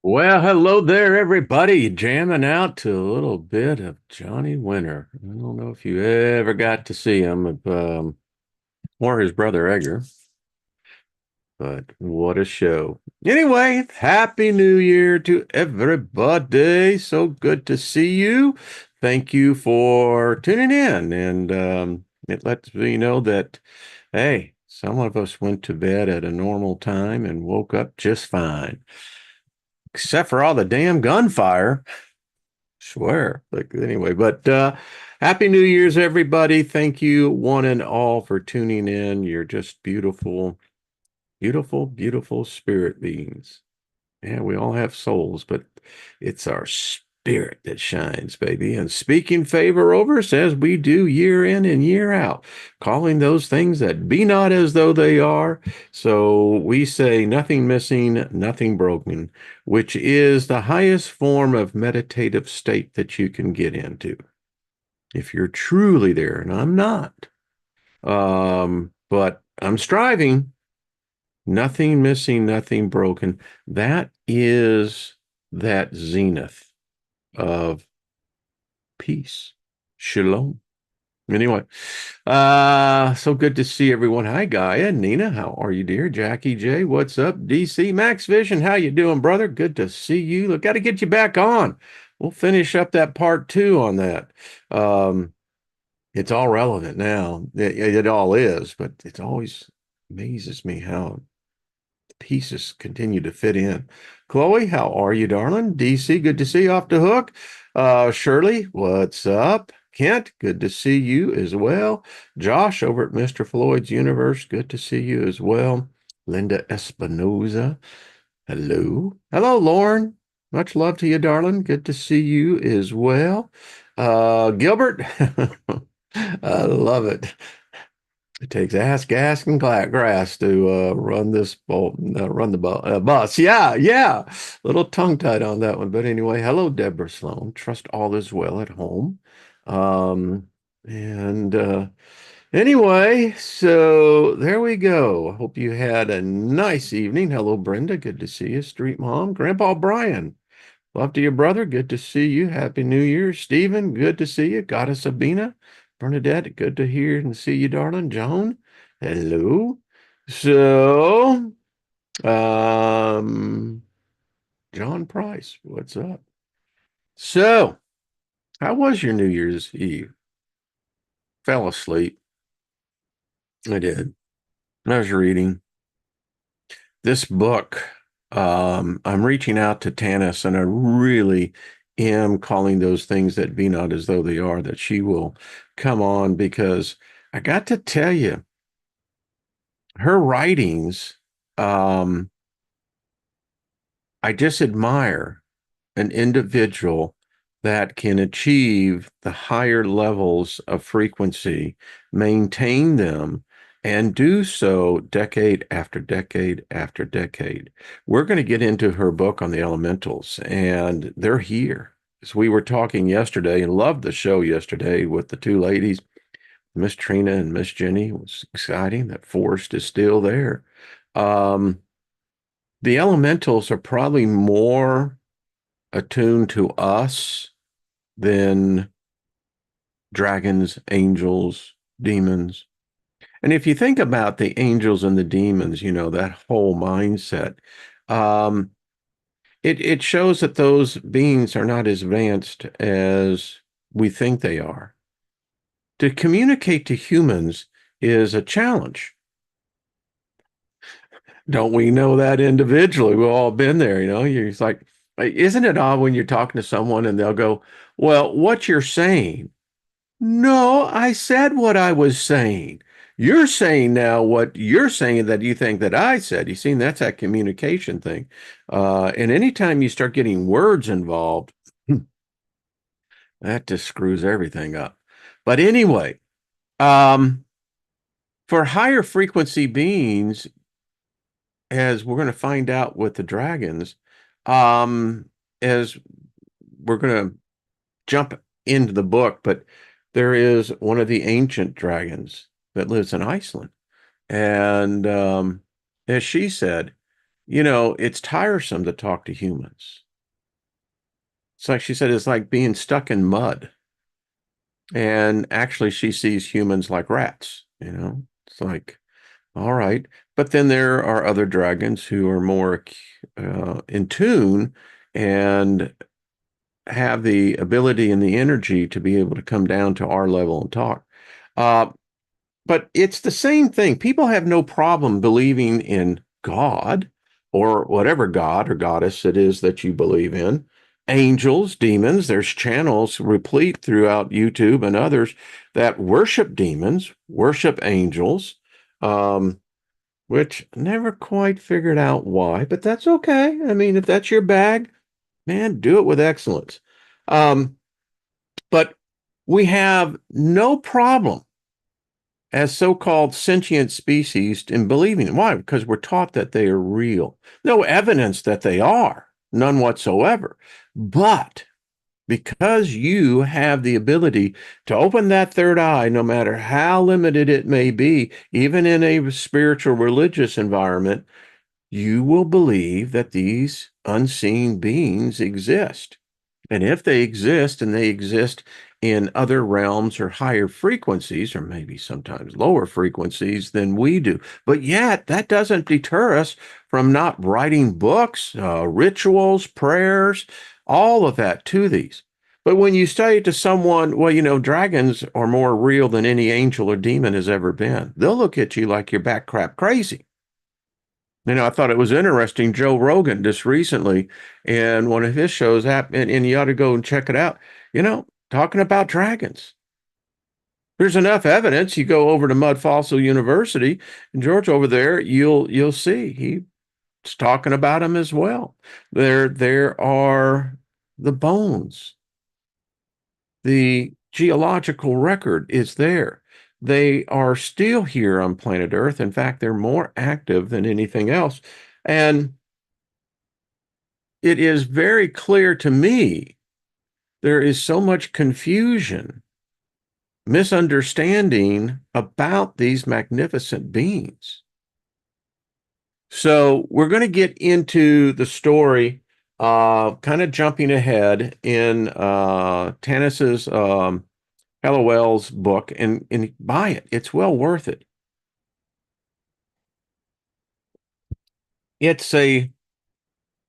Well, hello there, everybody. Jamming out to a little bit of Johnny Winter. I don't know if you ever got to see him, or his brother Edgar, but what a show. Anyway, Happy New Year to everybody. So good to see you. Thank you for tuning in. And it lets me know that, hey, some of us went to bed at a normal time and woke up just fine, except for all the damn gunfire. Swear. Like anyway, but Happy New Year's, everybody. Thank you one and all for tuning in. You're just beautiful, beautiful, beautiful spirit beings. Yeah, we all have souls, but it's our spirit that shines, baby. And speaking favor over us as we do year in and year out, calling those things that be not as though they are. So we say nothing missing, nothing broken, which is the highest form of meditative state that you can get into. If you're truly there, and I'm not, but I'm striving. Nothing missing, nothing broken. That is that zenith of peace. Shalom. Anyway, so good to see everyone. Hi, Gaia, Nina, how are you, dear? Jackie J, what's up? DC Max Vision, how you doing, brother? Good to see you. Look, got to get you back on. We'll finish up that part two on that. Um, it's all relevant now. It all is, but it always amazes me how pieces continue to fit in. Chloe, how are you, darling? DC, good to see you off the hook. Shirley, what's up? Kent, good to see you as well. Josh over at Mr. Floyd's Universe, good to see you as well. Linda Espinoza, hello. Hello, Lauren. Much love to you, darling. Good to see you as well. Gilbert, I love it. It takes ass, gas, and grass to run the bus. Yeah, yeah. Little tongue-tied on that one. But anyway, hello, Deborah Sloan. Trust all is well at home. And anyway, so there we go. I hope you had a nice evening. Hello, Brenda. Good to see you. Street Mom. Grandpa Brian. Love to your brother. Good to see you. Happy New Year. Stephen, good to see you. Goddess Sabina. Bernadette, good to hear and see you, darling. Joan, hello. So, um, John Price, what's up? So, how was your New Year's Eve? Fell asleep. I did. I was reading this book. I'm reaching out to Tanis, and I really am calling those things that be not as though they are, that she will come on because I got to tell you, her writings, um, I just admire an individual that can achieve the higher levels of frequency, maintain them, and do so decade after decade after decade. We're going to get into her book on the elementals, and they're here. As we were talking yesterday, and loved the show yesterday with the two ladies, Miss Trina and Miss Jenny. It was exciting. That forest is still there. Um, the elementals are probably more attuned to us than dragons, angels, demons. And if you think about the angels and the demons, that whole mindset, um, it shows that those beings are not as advanced as we think they are. To communicate to humans is a challenge. Don't we know that individually? We've all been there, You're just like, isn't it odd when you're talking to someone and they'll go, well, what you're saying? No, I said what I was saying. You're saying now what you're saying that you think that I said. You see, that's that communication thing. And anytime you start getting words involved, that just screws everything up. But anyway, um, for higher frequency beings, as we're going to find out with the dragons, um, as we're going to jump into the book, but there is one of the ancient dragons that lives in Iceland. And as she said, it's tiresome to talk to humans. It's like she said, it's like being stuck in mud. And actually, she sees humans like rats. It's like, all right. But then there are other dragons who are more in tune and have the ability and the energy to be able to come down to our level and talk. Uh, but it's the same thing. People have no problem believing in God or whatever God or goddess it is that you believe in. Angels, demons, there's channels replete throughout YouTube and others that worship demons, worship angels, um, which never quite figured out why, but that's okay. I mean, if that's your bag, man, do it with excellence. Um, but we have no problem as so-called sentient species in believing. Why? Because we're taught that they are real. No evidence that they are, none whatsoever. But because you have the ability to open that third eye, no matter how limited it may be, even in a spiritual religious environment, you will believe that these unseen beings exist. And if they exist and they exist in other realms or higher frequencies, or maybe sometimes lower frequencies than we do, but yet that doesn't deter us from not writing books, rituals, prayers, all of that to these. But when you say to someone, well, dragons are more real than any angel or demon has ever been, they'll look at you like you're back crap crazy. I thought it was interesting. Joe Rogan just recently in one of his shows, and you ought to go and check it out, talking about dragons. There's enough evidence. You go over to Mud Fossil University, and George over there, you'll see he's talking about them as well. There are the bones. The geological record is there. They are still here on planet Earth. In fact, they're more active than anything else. And it is very clear to me there is so much confusion, misunderstanding about these magnificent beings. So we're going to get into the story, kind of jumping ahead in Tanis's Helliwell's book, and buy it. It's well worth it. It's a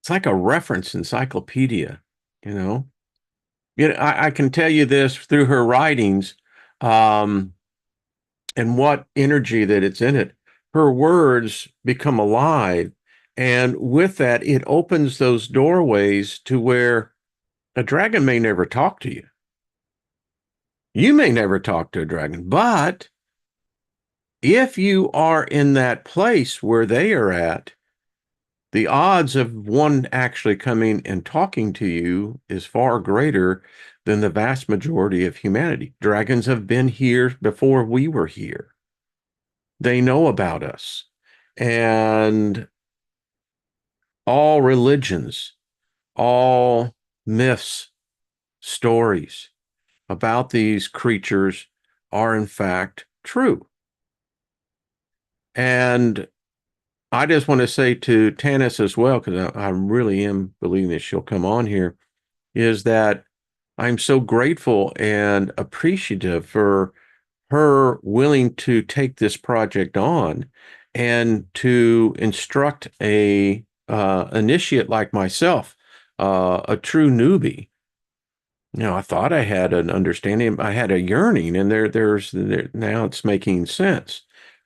it's like a reference encyclopedia, you know. I can tell you this through her writings, um, and what energy that it's in it. Her words become alive, and with that, it opens those doorways to where a dragon may never talk to you. You may never talk to a dragon, but if you are in that place where they are at, the odds of one actually coming and talking to you is far greater than the vast majority of humanity. Dragons have been here before we were here. They know about us. And all religions, all myths, stories about these creatures are in fact true. And I just want to say to Tanis as well, because I really am believing that she'll come on here, is that I'm so grateful and appreciative for her willing to take this project on and to instruct a initiate like myself, a true newbie. I thought I had an understanding, I had a yearning, and now it's making sense.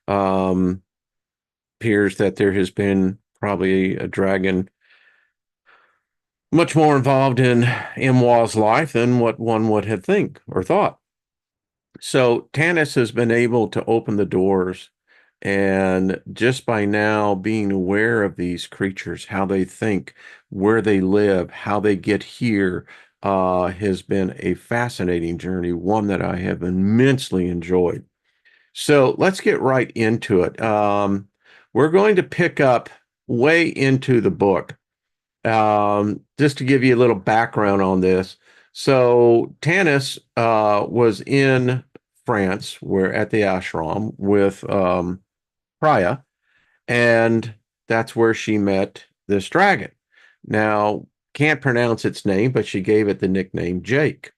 Um, Appears that there has been probably a dragon much more involved in Imwa's life than what one would have think or thought. So Tanis has been able to open the doors, and just by now being aware of these creatures, how they think, where they live, how they get here, has been a fascinating journey, one that I have immensely enjoyed. So let's get right into it. We're going to pick up way into the book. Just to give you a little background on this. So Tanis was in France, where at the ashram with Priya, and that's where she met this dragon. Now, can't pronounce its name, but she gave it the nickname Jake.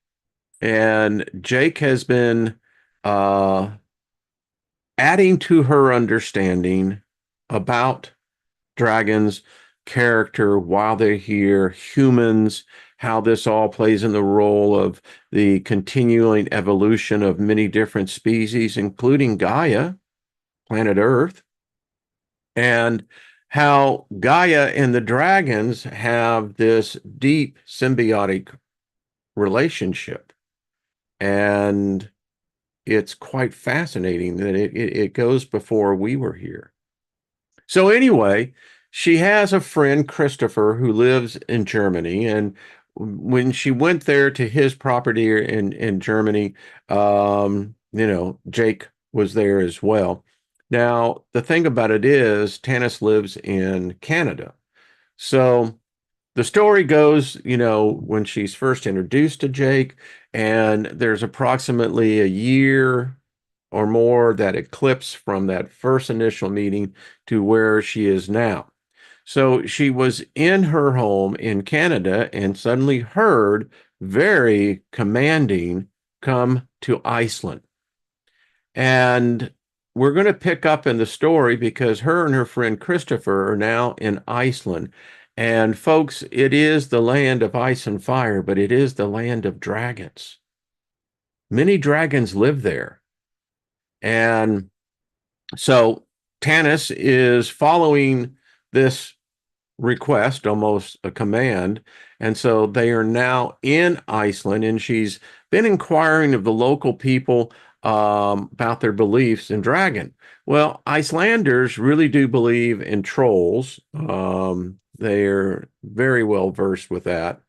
And Jake has been uh, adding to her understanding about dragons, character, while they're here, humans, how this all plays in the role of the continuing evolution of many different species, including Gaia, planet Earth, and how Gaia and the dragons have this deep symbiotic relationship. And it's quite fascinating that it goes before we were here. So anyway, she has a friend, Christopher, who lives in Germany. And when she went there to his property in Germany, Jake was there as well. Now, the thing about it is, Tanis lives in Canada. So the story goes, when she's first introduced to Jake, and there's approximately a year or more that eclipse from that first initial meeting to where she is now. So she was in her home in Canada and suddenly heard very commanding, "Come to Iceland." And we're going to pick up in the story because her and her friend Christopher are now in Iceland. And folks, it is the land of ice and fire, but it is the land of dragons. Many dragons live there. And so Tanis is following this request, almost a command. And so they are now in Iceland, and she's been inquiring of the local people about their beliefs in dragon. Well, Icelanders really do believe in trolls. They're very well versed with that,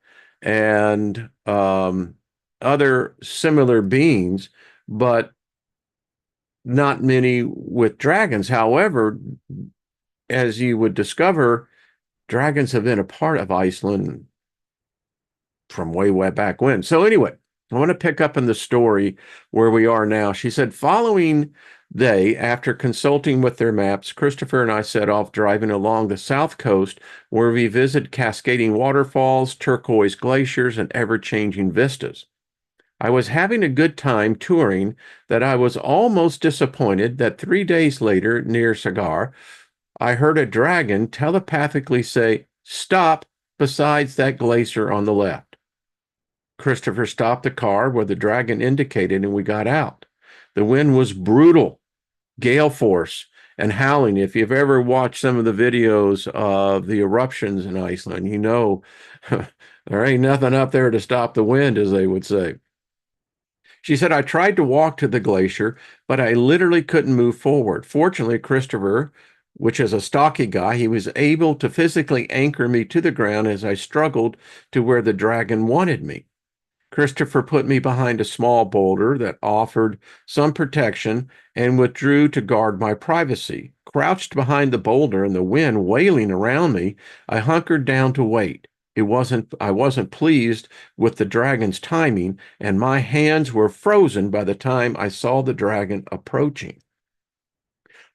and other similar beings, but not many with dragons. However, as you would discover, dragons have been a part of Iceland from way, way back when. So anyway, I want to pick up in the story where we are now. She said, following day, after consulting with their maps, Christopher and I set off driving along the south coast where we visit cascading waterfalls, turquoise glaciers, and ever-changing vistas. I was having a good time touring that I was almost disappointed that 3 days later, near Sagar, I heard a dragon telepathically say, "Stop besides that glacier on the left." Christopher stopped the car where the dragon indicated, and we got out. The wind was brutal, gale force, and howling. If you've ever watched some of the videos of the eruptions in Iceland, there ain't nothing up there to stop the wind, as they would say. She said, I tried to walk to the glacier, but I literally couldn't move forward. Fortunately, Christopher, which is a stocky guy, he was able to physically anchor me to the ground as I struggled to where the dragon wanted me. Christopher put me behind a small boulder that offered some protection and withdrew to guard my privacy. Crouched behind the boulder and the wind wailing around me, I hunkered down to wait. I wasn't pleased with the dragon's timing, and my hands were frozen by the time I saw the dragon approaching.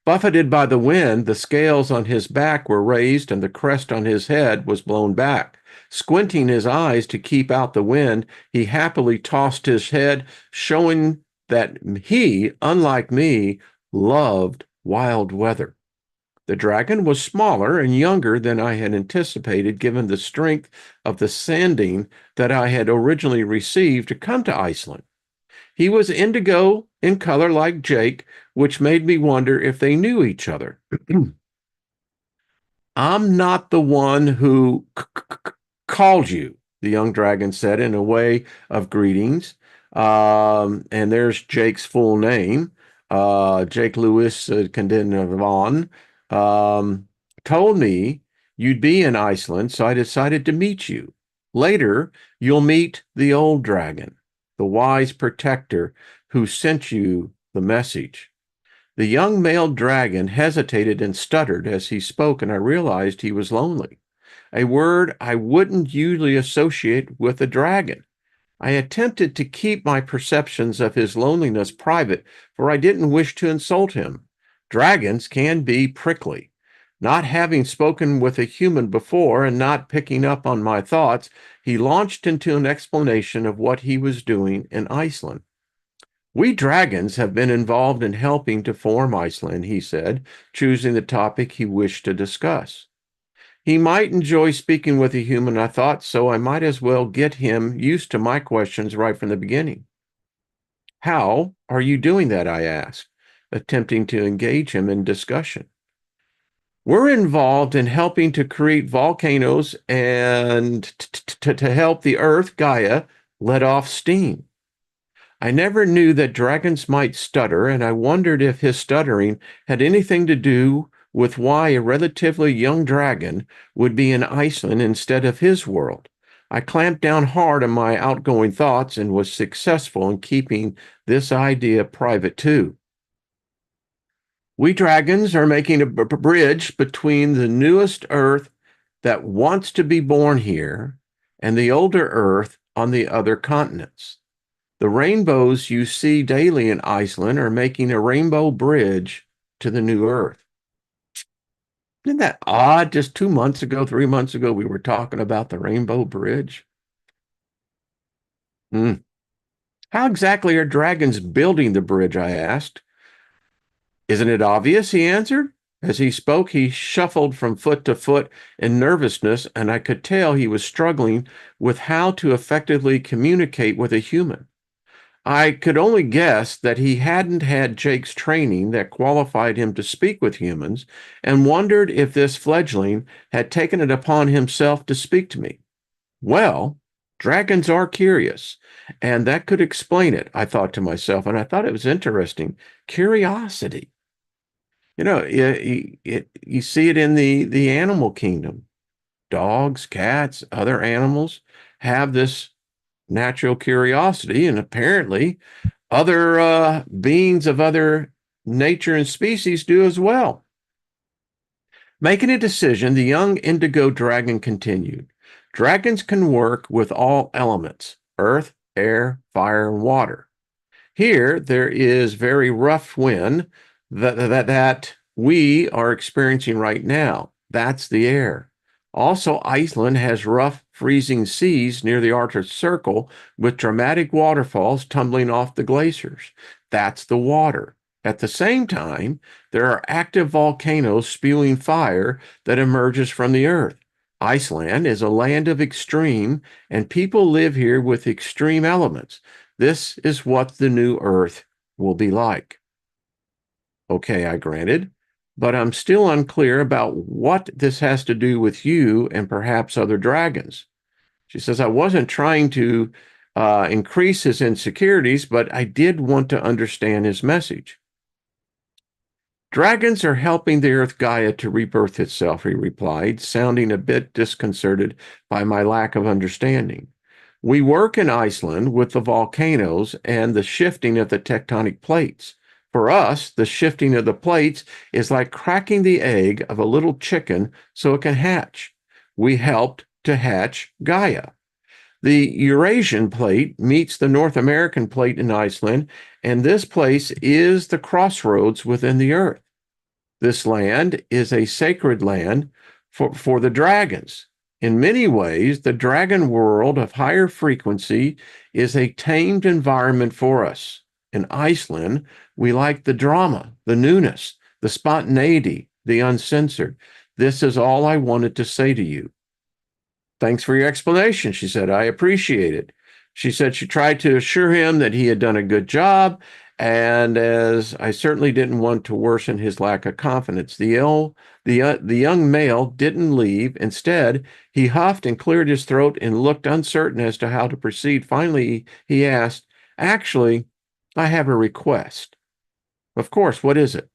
Buffeted by the wind, the scales on his back were raised and the crest on his head was blown back. Squinting his eyes to keep out the wind, he happily tossed his head, showing that he, unlike me, loved wild weather. The dragon was smaller and younger than I had anticipated, given the strength of the sanding that I had originally received to come to Iceland. He was indigo in color like Jake, which made me wonder if they knew each other. I'm not the one who called you, the young dragon said in a way of greetings. And there's Jake's full name. Jake Lewis Condenavon told me you'd be in Iceland, so I decided to meet you. Later, you'll meet the old dragon, the wise protector who sent you the message. The young male dragon hesitated and stuttered as he spoke, and I realized he was lonely, a word I wouldn't usually associate with a dragon. I attempted to keep my perceptions of his loneliness private, for I didn't wish to insult him. Dragons can be prickly. Not having spoken with a human before and not picking up on my thoughts, he launched into an explanation of what he was doing in Iceland. We dragons have been involved in helping to form Iceland, he said, choosing the topic he wished to discuss. He might enjoy speaking with a human, I thought, so I might as well get him used to my questions right from the beginning. How are you doing that? I asked, attempting to engage him in discussion. We're involved in helping to create volcanoes and to help the Earth, Gaia, let off steam. I never knew that dragons might stutter, and I wondered if his stuttering had anything to do with why a relatively young dragon would be in Iceland instead of his world. I clamped down hard on my outgoing thoughts and was successful in keeping this idea private too. We dragons are making a bridge between the newest Earth that wants to be born here and the older Earth on the other continents. The rainbows you see daily in Iceland are making a rainbow bridge to the new Earth. Isn't that odd? Just 2 months ago, 3 months ago, we were talking about the rainbow bridge. Hmm. How exactly are dragons building the bridge? I asked. Isn't it obvious? He answered. As he spoke, he shuffled from foot to foot in nervousness, and I could tell he was struggling with how to effectively communicate with a human. I could only guess that he hadn't had Jake's training that qualified him to speak with humans, and wondered if this fledgling had taken it upon himself to speak to me. Well, dragons are curious, and that could explain it, I thought to myself, and I thought it was interesting. Curiosity. You see it in the animal kingdom. Dogs, cats, other animals have this natural curiosity, and apparently other beings of other nature and species do as well. Making a decision, the young indigo dragon continued. Dragons can work with all elements: earth, air, fire, and water. Here, there is very rough wind that we are experiencing right now. That's the air. Also, Iceland has rough, freezing seas near the Arctic Circle with dramatic waterfalls tumbling off the glaciers. That's the water. At the same time, there are active volcanoes spewing fire that emerges from the earth. Iceland is a land of extreme, and people live here with extreme elements. This is what the new Earth will be like. Okay, I granted, but I'm still unclear about what this has to do with you and perhaps other dragons. She says, I wasn't trying to increase his insecurities, but I did want to understand his message. Dragons are helping the Earth Gaia to rebirth itself, he replied, sounding a bit disconcerted by my lack of understanding. We work in Iceland with the volcanoes and the shifting of the tectonic plates. For us, the shifting of the plates is like cracking the egg of a little chicken so it can hatch. We helped to hatch Gaia. The Eurasian plate meets the North American plate in Iceland, and this place is the crossroads within the earth. This land is a sacred land for the dragons. In many ways, the dragon world of higher frequency is a tamed environment for us. In Iceland, we like the drama, the newness, the spontaneity, the uncensored. This is all I wanted to say to you. Thanks for your explanation, she said. I appreciate it. She said she tried to assure him that he had done a good job, and as I certainly didn't want to worsen his lack of confidence, the young male didn't leave. Instead, he huffed and cleared his throat and looked uncertain as to how to proceed. Finally, he asked, actually, I have a request. Of course, what is it?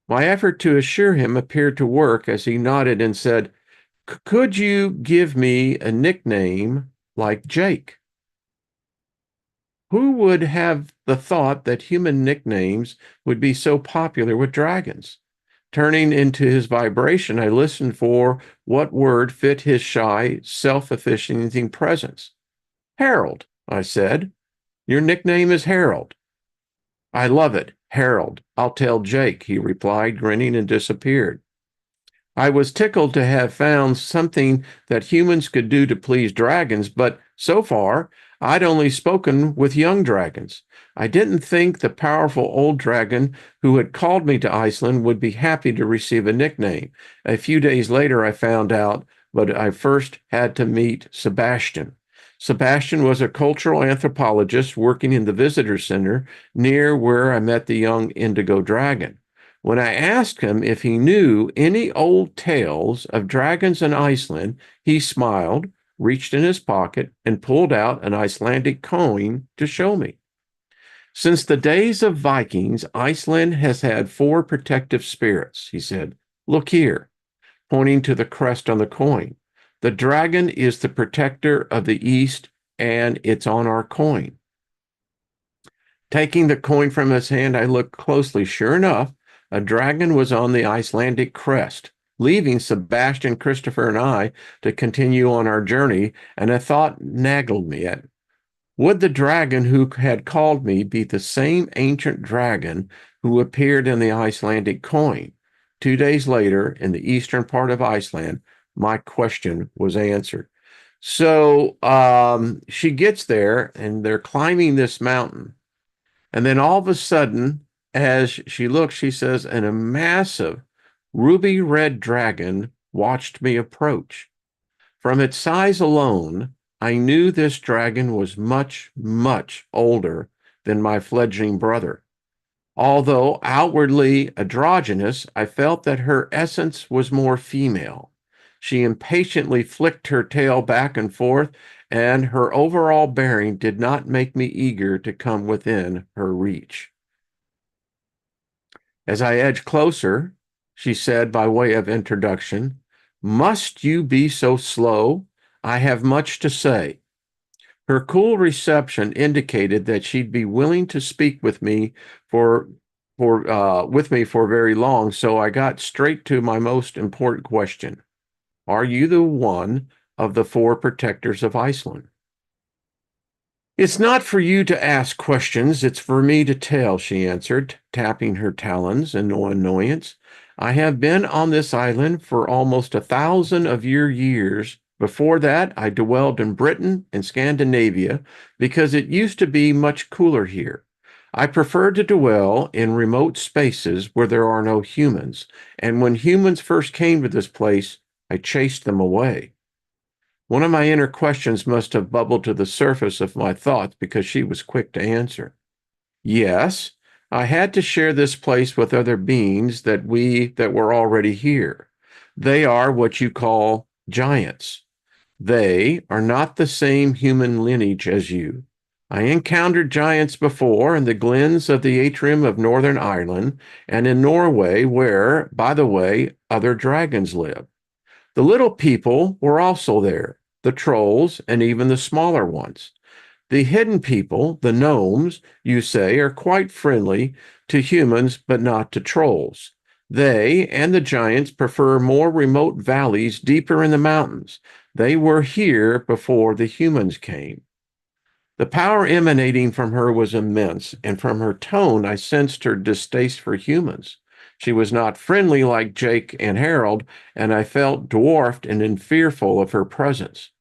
My effort to assure him appeared to work as he nodded and said, could you give me a nickname like Jake? Who would have the thought that human nicknames would be so popular with dragons? Turning into his vibration, I listened for what word fit his shy, self-efficienting presence. Harold, I said. Your nickname is Harold. I love it, Harold. I'll tell Jake, he replied, grinning, and disappeared. I was tickled to have found something that humans could do to please dragons, but so far I'd only spoken with young dragons. I didn't think the powerful old dragon who had called me to Iceland would be happy to receive a nickname. A few days later, I found out, but I first had to meet Sebastian. Sebastian was a cultural anthropologist working in the visitor center near where I met the young indigo dragon. When I asked him if he knew any old tales of dragons in Iceland, he smiled, reached in his pocket, and pulled out an Icelandic coin to show me. Since the days of Vikings, Iceland has had four protective spirits, he said. Look here, pointing to the crest on the coin. The dragon is the protector of the East, and it's on our coin. Taking the coin from his hand, I looked closely. Sure enough, a dragon was on the Icelandic crest, leaving Sebastian, Christopher, and I to continue on our journey, and a thought nagged me at. Would the dragon who had called me be the same ancient dragon who appeared in the Icelandic coin? 2 days later, in the eastern part of Iceland, my question was answered. So she gets there, and they're climbing this mountain. And then all of a sudden, as she looks, she says, and a massive ruby red dragon watched me approach. From its size alone, I knew this dragon was much, much older than my fledgling brother. Although outwardly androgynous, I felt that her essence was more female. She impatiently flicked her tail back and forth, and her overall bearing did not make me eager to come within her reach. As I edged closer, she said by way of introduction, "Must you be so slow? I have much to say." Her cool reception indicated that she'd be willing to speak with me for very long, so I got straight to my most important question. Are you the one of the four protectors of Iceland? It's not for you to ask questions, it's for me to tell, she answered, tapping her talons in no annoyance. I have been on this island for almost 1,000 of your years. Before that, I dwelled in Britain and Scandinavia because it used to be much cooler here. I prefer to dwell in remote spaces where there are no humans, and when humans first came to this place, I chased them away. One of my inner questions must have bubbled to the surface of my thoughts because she was quick to answer. Yes, I had to share this place with other beings that were already here. They are what you call giants. They are not the same human lineage as you. I encountered giants before in the glens of the atrium of Northern Ireland and in Norway, where, by the way, other dragons live. The little people were also there, the trolls, and even the smaller ones. The hidden people, the gnomes, you say, are quite friendly to humans, but not to trolls. They and the giants prefer more remote valleys deeper in the mountains. They were here before the humans came. The power emanating from her was immense, and from her tone, I sensed her distaste for humans. She was not friendly like Jake and Harold, and I felt dwarfed and fearful of her presence.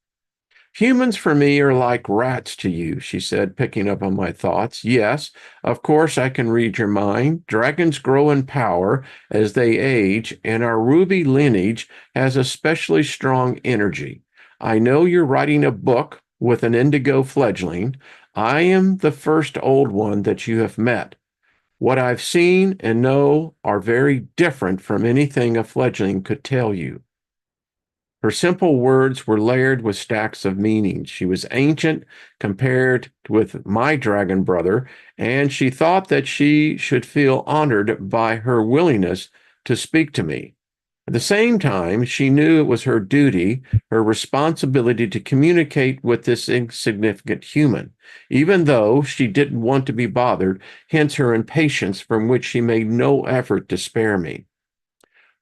Humans for me are like rats to you, she said, picking up on my thoughts. Yes, of course I can read your mind. Dragons grow in power as they age, and our ruby lineage has especially strong energy. I know you're writing a book with an indigo fledgling. I am the first old one that you have met. What I've seen and know are very different from anything a fledgling could tell you. Her simple words were layered with stacks of meanings. She was ancient compared with my dragon brother, and she thought that she should feel honored by her willingness to speak to me. At the same time, she knew it was her duty, her responsibility to communicate with this insignificant human, even though she didn't want to be bothered, hence her impatience from which she made no effort to spare me.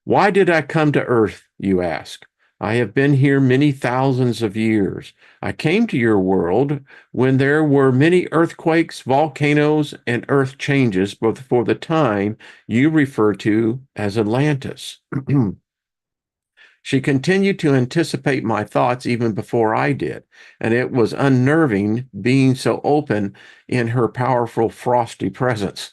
Why did I come to Earth, you ask? I have been here many thousands of years. I came to your world when there were many earthquakes, volcanoes, and earth changes before the time you refer to as Atlantis. She continued to anticipate my thoughts even before I did, and it was unnerving being so open in her powerful, frosty presence.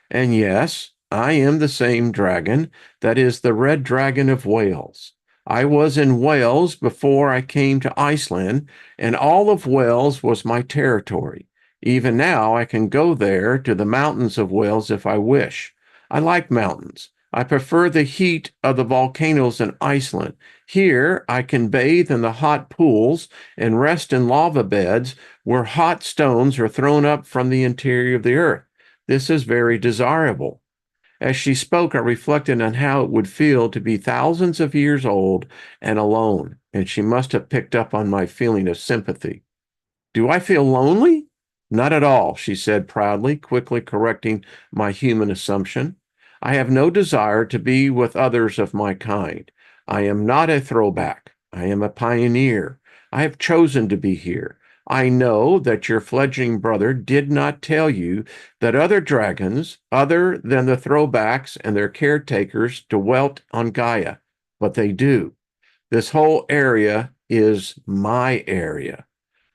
And yes, I am the same dragon that is the red dragon of Wales. I was in Wales before I came to Iceland, and all of Wales was my territory. Even now, I can go there to the mountains of Wales if I wish. I like mountains. I prefer the heat of the volcanoes in Iceland. Here, I can bathe in the hot pools and rest in lava beds where hot stones are thrown up from the interior of the earth. This is very desirable. As she spoke, I reflected on how it would feel to be thousands of years old and alone, and she must have picked up on my feeling of sympathy. Do I feel lonely? Not at all, she said proudly, quickly correcting my human assumption. I have no desire to be with others of my kind. I am not a throwback. I am a pioneer. I have chosen to be here. I know that your fledgling brother did not tell you that other dragons, other than the throwbacks and their caretakers, dwelt on Gaia, but they do. This whole area is my area.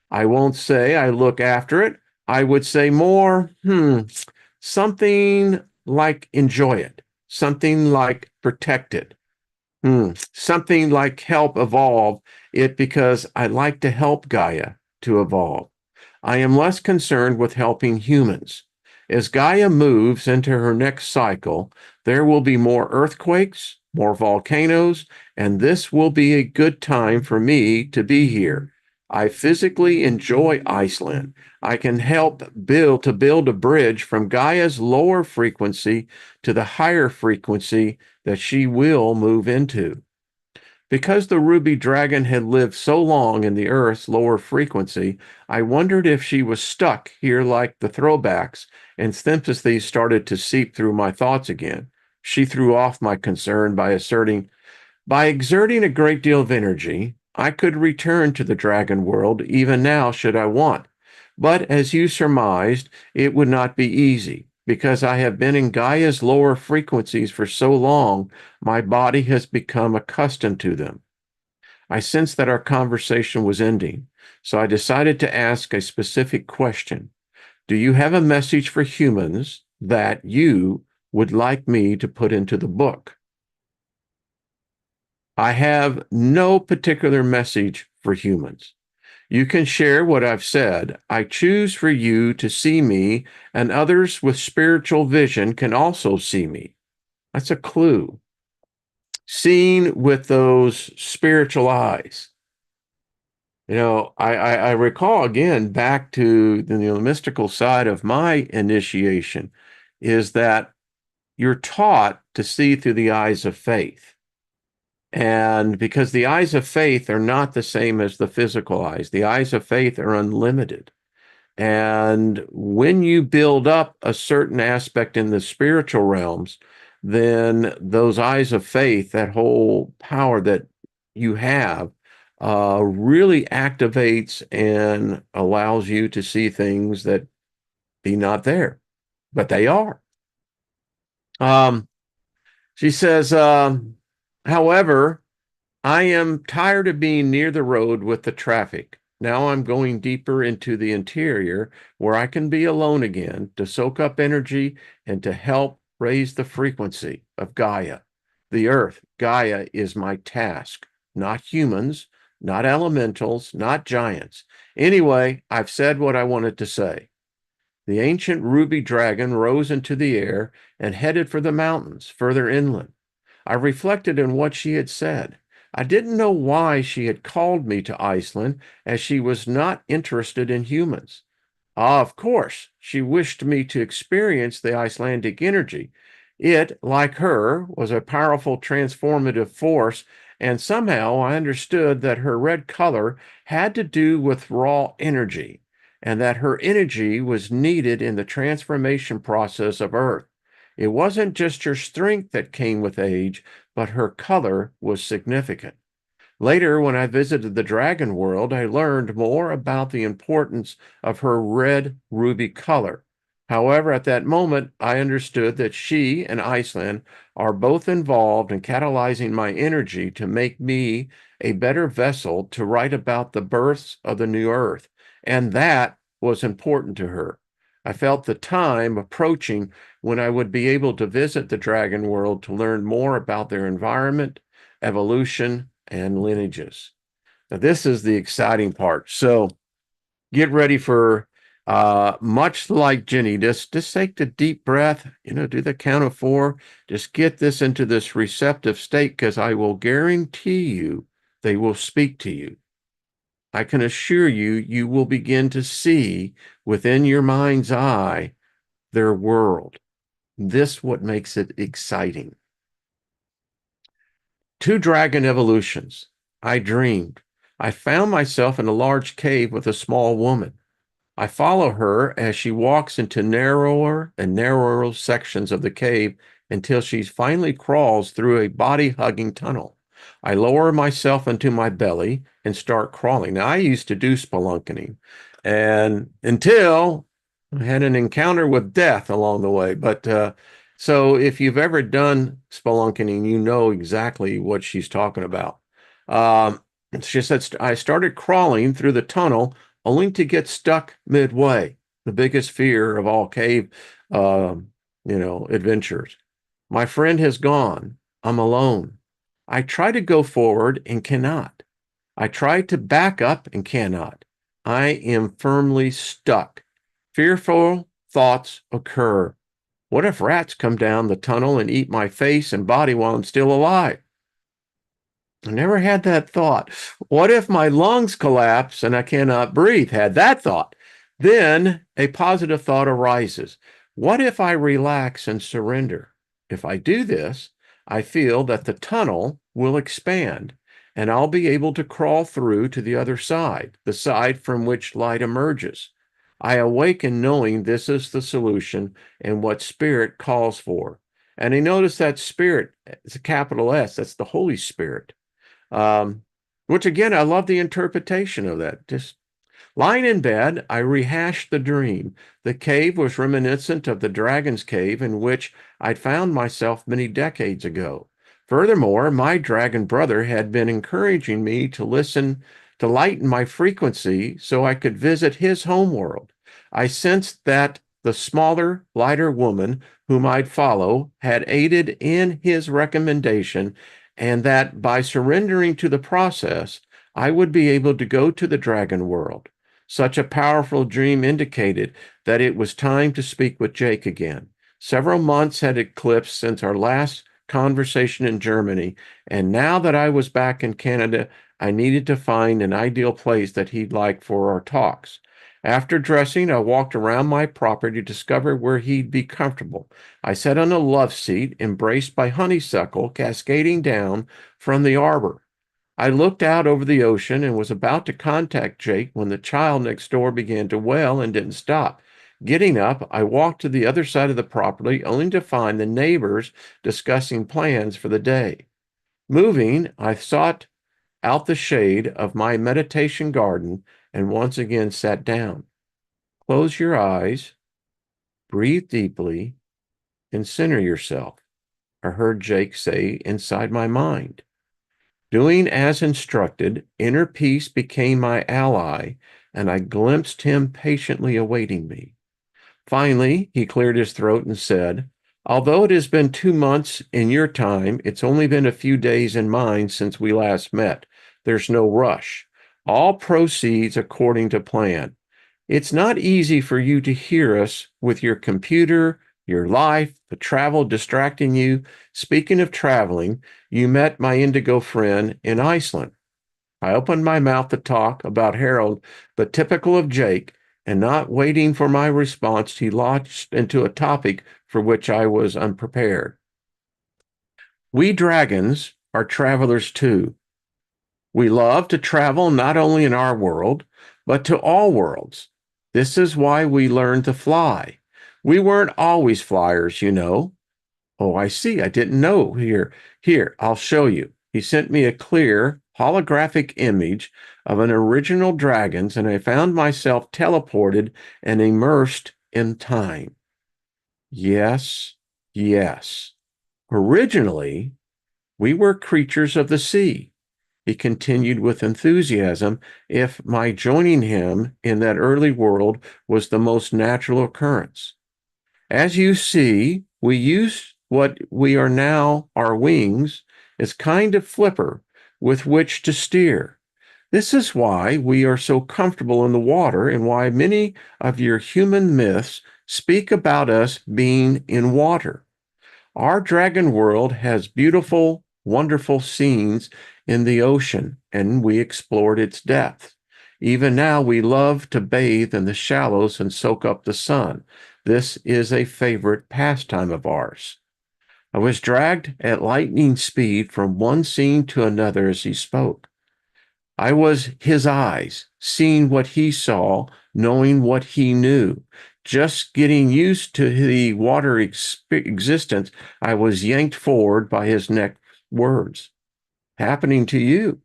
I won't say I look after it. I would say more, something like enjoy it, something like protect it, something like help evolve it because I like to help Gaia to evolve. I am less concerned with helping humans. As Gaia moves into her next cycle, there will be more earthquakes, more volcanoes, and this will be a good time for me to be here. I physically enjoy Iceland. I can help build a bridge from Gaia's lower frequency to the higher frequency that she will move into. Because the ruby dragon had lived so long in the Earth's lower frequency, I wondered if she was stuck here like the throwbacks, and sympathy started to seep through my thoughts again. She threw off my concern by asserting, by exerting a great deal of energy, I could return to the dragon world even now should I want. But as you surmised, it would not be easy. Because I have been in Gaia's lower frequencies for so long, my body has become accustomed to them. I sensed that our conversation was ending, so I decided to ask a specific question. Do you have a message for humans that you would like me to put into the book? I have no particular message for humans. You can share what I've said. I choose for you to see me, and others with spiritual vision can also see me. That's a clue. Seeing with those spiritual eyes. I recall again back to the mystical side of my initiation is that you're taught to see through the eyes of faith. And because the eyes of faith are not the same as the physical eyes, the eyes of faith are unlimited. And when you build up a certain aspect in the spiritual realms, then those eyes of faith, that whole power that you have, really activates and allows you to see things that be not there, but they are. Um, she says, however, I am tired of being near the road with the traffic. Now I'm going deeper into the interior where I can be alone again to soak up energy and to help raise the frequency of Gaia. The earth, Gaia, is my task, not humans, not elementals, not giants. Anyway, I've said what I wanted to say. The ancient ruby dragon rose into the air and headed for the mountains further inland. I reflected on what she had said. I didn't know why she had called me to Iceland, as she was not interested in humans. Ah, of course, she wished me to experience the Icelandic energy. It, like her, was a powerful transformative force, and somehow I understood that her red color had to do with raw energy, and that her energy was needed in the transformation process of Earth. It wasn't just her strength that came with age, but her color was significant. Later, when I visited the dragon world, I learned more about the importance of her red ruby color, However, at that moment, I understood that she and Iceland are both involved in catalyzing my energy to make me a better vessel to write about the births of the new earth. And that was important to her. I felt the time approaching when I would be able to visit the dragon world to learn more about their environment, evolution, and lineages. Now, this is the exciting part. So get ready for much like Jenny, just take the deep breath, do the count of four, just get this into this receptive state because I will guarantee you they will speak to you. I can assure you, you will begin to see within your mind's eye their world. This what makes it exciting. Two dragon evolutions. I dreamed. I found myself in a large cave with a small woman. I follow her as she walks into narrower and narrower sections of the cave until she finally crawls through a body-hugging tunnel. I lower myself into my belly and start crawling. Now, I used to do spelunking, and until I had an encounter with death along the way. So if you've ever done spelunking, you know exactly what she's talking about. She said, I started crawling through the tunnel only to get stuck midway. The biggest fear of all cave, adventures. My friend has gone. I'm alone. I try to go forward and cannot. I try to back up and cannot. I am firmly stuck. Fearful thoughts occur. What if rats come down the tunnel and eat my face and body while I'm still alive? I never had that thought. What if my lungs collapse and I cannot breathe? Had that thought. Then a positive thought arises. What if I relax and surrender? If I do this, I feel that the tunnel will expand and I'll be able to crawl through to the other side, the side from which light emerges. I awaken knowing this is the solution and what spirit calls for. And I notice that spirit, it's a capital S, that's the Holy Spirit. Which again, I love the interpretation of that. Just lying in bed, I rehashed the dream. The cave was reminiscent of the dragon's cave in which I'd found myself many decades ago. Furthermore, my dragon brother had been encouraging me to listen, to lighten my frequency so I could visit his homeworld. I sensed that the smaller, lighter woman whom I'd follow had aided in his recommendation, and that by surrendering to the process, I would be able to go to the dragon world. Such a powerful dream indicated that it was time to speak with Jake again. Several months had eclipsed since our last conversation in Germany, and now that I was back in Canada, I needed to find an ideal place that he'd like for our talks. After dressing, I walked around my property to discover where he'd be comfortable. I sat on a love seat, embraced by honeysuckle cascading down from the arbor. I looked out over the ocean and was about to contact Jake when the child next door began to wail and didn't stop. Getting up, I walked to the other side of the property, only to find the neighbors discussing plans for the day. Moving, I sought out the shade of my meditation garden and once again sat down. Close your eyes, breathe deeply, and center yourself, I heard Jake say inside my mind. Doing as instructed, inner peace became my ally, and I glimpsed him patiently awaiting me. Finally, he cleared his throat and said, although it has been 2 months in your time, it's only been a few days in mine since we last met. There's no rush. All proceeds according to plan. It's not easy for you to hear us with your computer, your life, the travel distracting you. Speaking of traveling, you met my indigo friend in Iceland. I opened my mouth to talk about Harold, but typical of Jake, and not waiting for my response, he launched into a topic for which I was unprepared. We dragons are travelers too. We love to travel not only in our world, but to all worlds. This is why we learned to fly. We weren't always flyers, you know. Oh, I see. I didn't know. Here, I'll show you. He sent me a clear holographic image of an original dragons, and I found myself teleported and immersed in time. Yes, yes. Originally, we were creatures of the sea. He continued with enthusiasm, if my joining him in that early world was the most natural occurrence. As you see, we use what we are now our wings as kind of flipper with which to steer. This is why we are so comfortable in the water and why many of your human myths speak about us being in water. Our dragon world has beautiful, wonderful scenes in the ocean, and we explored its depths. Even now, we love to bathe in the shallows and soak up the sun. This is a favorite pastime of ours. I was dragged at lightning speed from one scene to another as he spoke. I was his eyes, seeing what he saw, knowing what he knew. Just getting used to the water existence, I was yanked forward by his next words. Happening to you.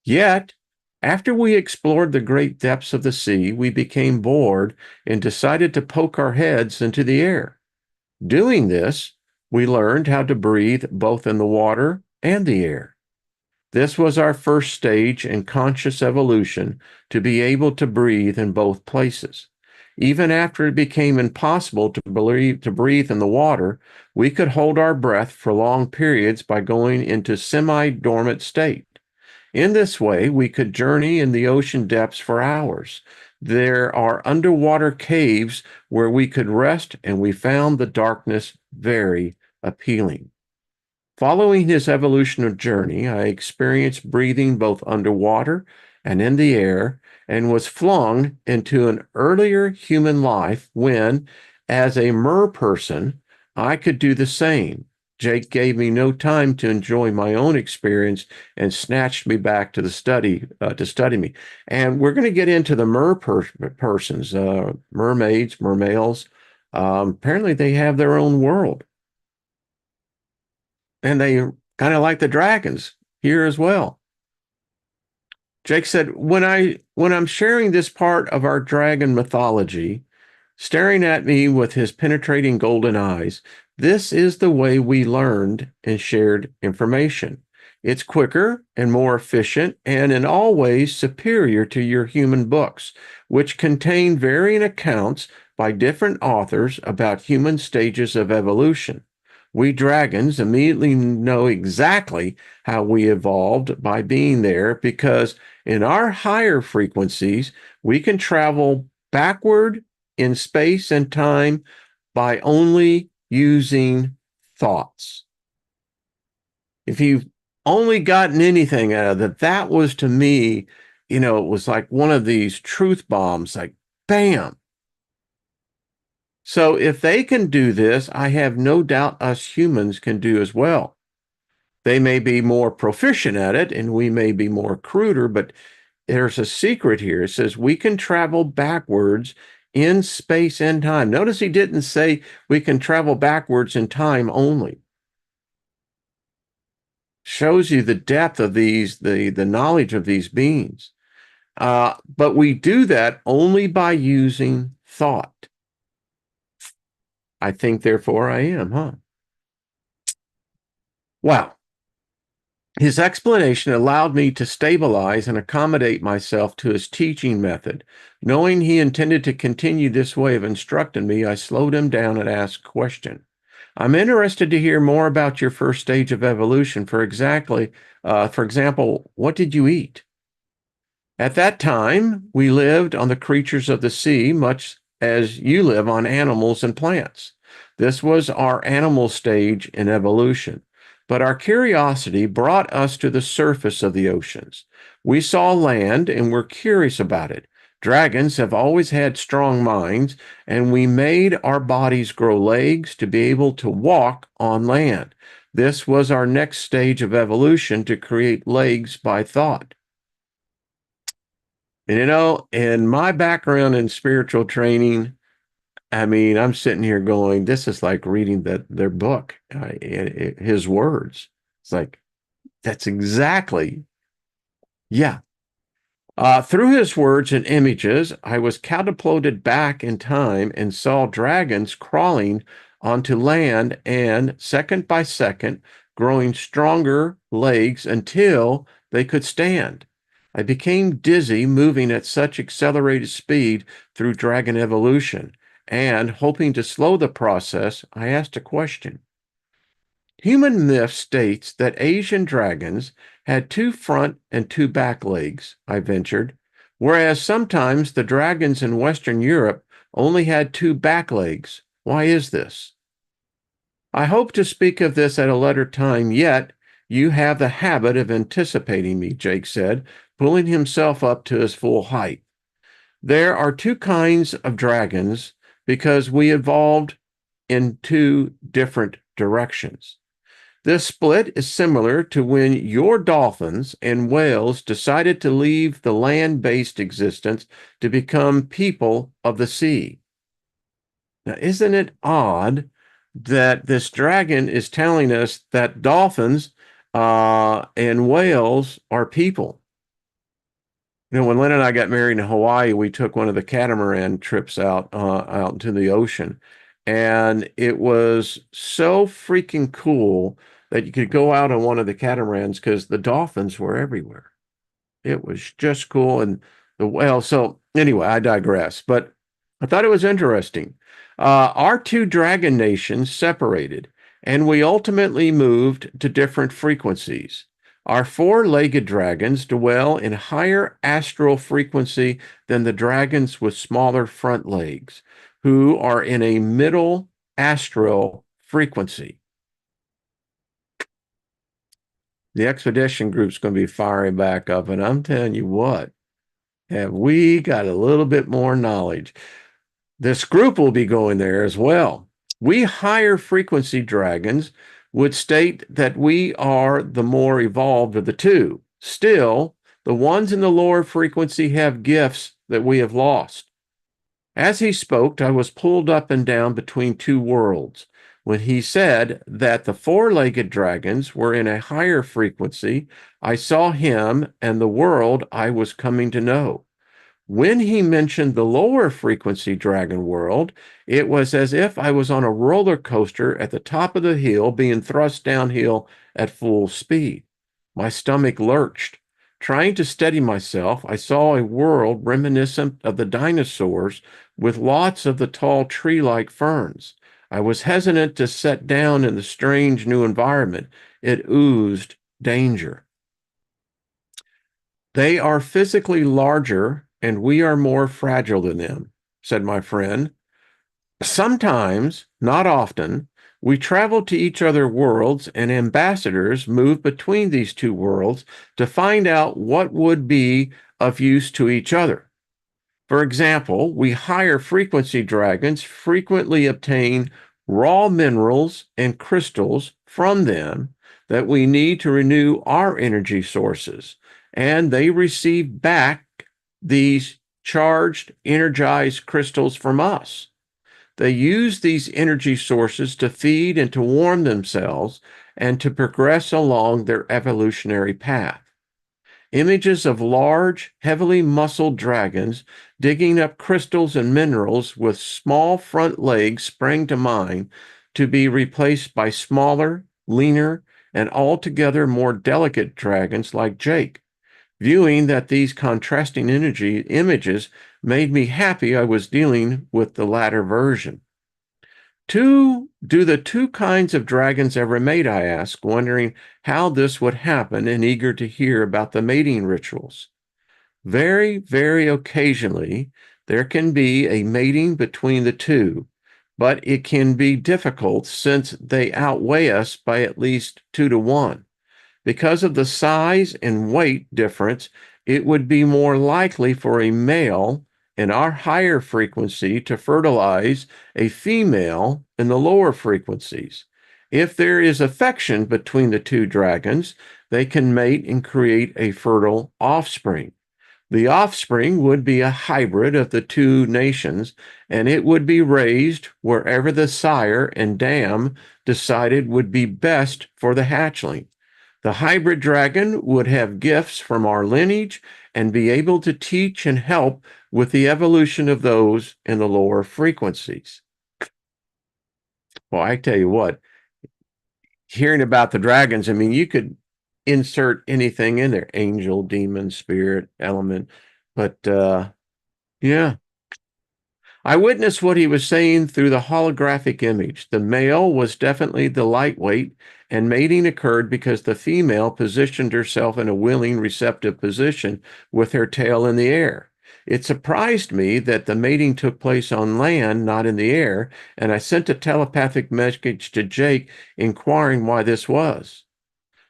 Yet, after we explored the great depths of the sea, we became bored and decided to poke our heads into the air. Doing this, we learned how to breathe both in the water and the air. This was our first stage in conscious evolution to be able to breathe in both places. Even after it became impossible to breathe in the water, we could hold our breath for long periods by going into semi-dormant state. In this way, we could journey in the ocean depths for hours. There are underwater caves where we could rest, and we found the darkness very appealing. Following his evolutionary journey, I experienced breathing both underwater and in the air, and was flung into an earlier human life when, as a mer person, I could do the same. Jake gave me no time to enjoy my own experience and snatched me back to the study to study me. And we're going to get into the persons, mermaids, mermales. Apparently, they have their own world and they kind of like the dragons here as well. Jake said, when I'm sharing this part of our dragon mythology, staring at me with his penetrating golden eyes, this is the way we learned and shared information. It's quicker and more efficient and in all ways superior to your human books, which contain varying accounts by different authors about human stages of evolution. We dragons immediately know exactly how we evolved by being there because in our higher frequencies, we can travel backward in space and time by only using thoughts. If you've only gotten anything out of that, that was to me, it was like one of these truth bombs, like bam. So if they can do this, I have no doubt us humans can do as well. They may be more proficient at it and we may be more cruder, but there's a secret here. It says we can travel backwards in space and time. Notice he didn't say we can travel backwards in time only. Shows you the depth of the knowledge of these beings. But we do that only by using thought. I think, therefore I am, huh? Wow. His explanation allowed me to stabilize and accommodate myself to his teaching method. Knowing he intended to continue this way of instructing me, I slowed him down and asked a question. I'm interested to hear more about your first stage of evolution. For example, what did you eat? At that time, we lived on the creatures of the sea, much as you live on animals and plants. This was our animal stage in evolution. But our curiosity brought us to the surface of the oceans. We saw land and were curious about it. Dragons have always had strong minds, and we made our bodies grow legs to be able to walk on land. This was our next stage of evolution to create legs by thought. And in my background in spiritual training, I mean, I'm sitting here going, this is like reading their book, his words. It's like, that's exactly, yeah. Through his words and images, I was catapulted back in time and saw dragons crawling onto land and, second by second, growing stronger legs until they could stand. I became dizzy moving at such accelerated speed through dragon evolution, and hoping to slow the process, I asked a question. Human myth states that Asian dragons had two front and two back legs, I ventured, whereas sometimes the dragons in Western Europe only had two back legs. Why is this? I hope to speak of this at a later time, yet you have the habit of anticipating me, Jake said, pulling himself up to his full height. There are two kinds of dragons because we evolved in two different directions. This split is similar to when your dolphins and whales decided to leave the land-based existence to become people of the sea. Now, isn't it odd that this dragon is telling us that dolphins and whales are people? You know, when Lynn and I got married in Hawaii, we took one of the catamaran trips out into the ocean, and it was so freaking cool that you could go out on one of the catamarans because the dolphins were everywhere. It was just cool, and the whale. So anyway, I digress, but I thought it was interesting. Our two dragon nations separated, and we ultimately moved to different frequencies. Our four-legged dragons dwell in higher astral frequency than the dragons with smaller front legs, who are in a middle astral frequency. The expedition group's going to be firing back up, and I'm telling you what, have we got a little bit more knowledge? This group will be going there as well. We higher frequency dragons would state that we are the more evolved of the two. Still, the ones in the lower frequency have gifts that we have lost. As he spoke, I was pulled up and down between two worlds. When he said that the four-legged dragons were in a higher frequency, I saw him and the world I was coming to know. When he mentioned the lower frequency dragon world, it was as if I was on a roller coaster at the top of the hill being thrust downhill at full speed. My stomach lurched. Trying to steady myself, I saw a world reminiscent of the dinosaurs with lots of the tall tree-like ferns. I was hesitant to set down in the strange new environment. It oozed danger. They are physically larger and we are more fragile than them, said my friend. Sometimes, not often, we travel to each other's worlds and ambassadors move between these two worlds to find out what would be of use to each other. For example, we higher frequency dragons frequently obtain raw minerals and crystals from them that we need to renew our energy sources, and they receive back these charged, energized crystals from us. They use these energy sources to feed and to warm themselves and to progress along their evolutionary path. Images of large, heavily muscled dragons digging up crystals and minerals with small front legs sprang to mind to be replaced by smaller, leaner, and altogether more delicate dragons like Jake. Viewing that these contrasting energy images made me happy I was dealing with the latter version. Do the two kinds of dragons ever mate? I asked, wondering how this would happen and eager to hear about the mating rituals. Very, very occasionally, there can be a mating between the two, but it can be difficult since they outweigh us by at least 2 to 1. Because of the size and weight difference, it would be more likely for a male in our higher frequency to fertilize a female in the lower frequencies. If there is affection between the two dragons, they can mate and create a fertile offspring. The offspring would be a hybrid of the two nations, and it would be raised wherever the sire and dam decided would be best for the hatchling. The hybrid dragon would have gifts from our lineage and be able to teach and help with the evolution of those in the lower frequencies. Well, I tell you what, hearing about the dragons, I mean, you could insert anything in there, angel, demon, spirit, element, but yeah. I witnessed what he was saying through the holographic image. The male was definitely the lightweight, and mating occurred because the female positioned herself in a willing, receptive position with her tail in the air. It surprised me that the mating took place on land, not in the air, and I sent a telepathic message to Jake inquiring why this was.